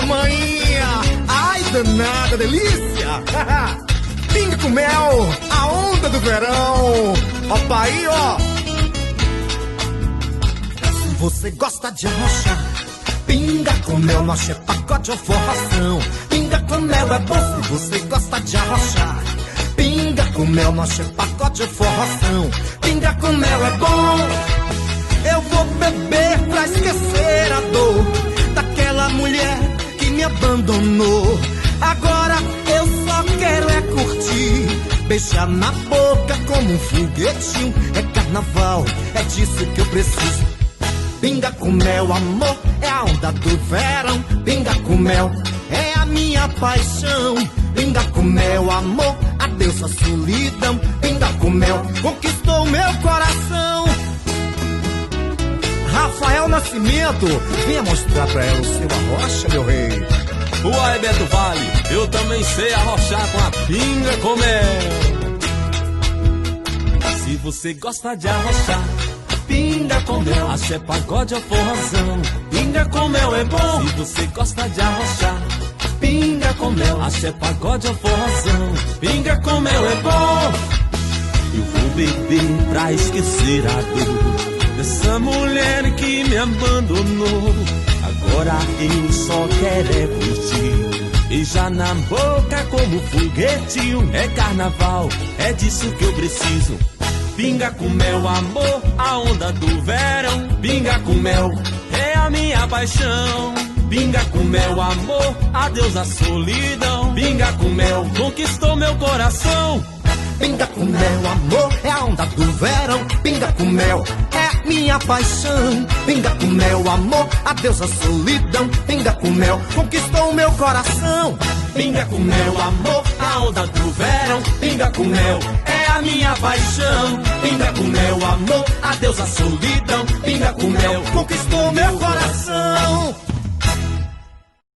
maninha. Ai, danada, delícia. Pinga com mel, a onda do verão. Ó, pai, ó. Se você gosta de arrochar, pinga com mel, nosso é pacote ou forração. Pinga com mel é bom se você gosta de arrochar. Pinga com mel, nosso é pacote ou forração. Pinga com mel é bom. Eu vou beber pra esquecer a dor daquela mulher que me abandonou. Agora eu só quero é curtir, beijar na boca como um foguetinho. É carnaval, é disso que eu preciso. Pinga com mel, amor, é a onda do verão. Pinga com mel, é a minha paixão. Pinga com mel, amor, adeus a solidão. Pinga com mel, conquistou meu coração. Rafael Nascimento, venha mostrar pra ela o seu arrocha, meu rei. Uai, Beto Vale, eu também sei arrochar com a pinga com mel. Se você gosta de arrochar, pinga com mel, axé, pagode ou forrozão. Pinga com mel é bom. Se você gosta de arrochar, pinga com mel, axé, pagode ou forrozão. Pinga com mel é bom. Eu vou beber pra esquecer a dor dessa mulher que me abandonou. Agora eu só quero é curtir, beijar na boca como foguetinho. É carnaval, é disso que eu preciso. Pinga com mel, amor, a onda do verão. Pinga com mel, é a minha paixão. Pinga com mel, amor, adeus a solidão. Pinga com mel, conquistou meu coração. Pinga com mel, amor, é a onda do verão. Pinga com mel, é minha paixão. Pinga com mel, amor, adeus a solidão. Pinga com mel, conquistou o meu coração. Pinga com mel, amor, a onda do verão. Pinga com mel, é a minha paixão. Pinga com mel, amor, adeus a solidão. Pinga com mel, Conquistou meu coração.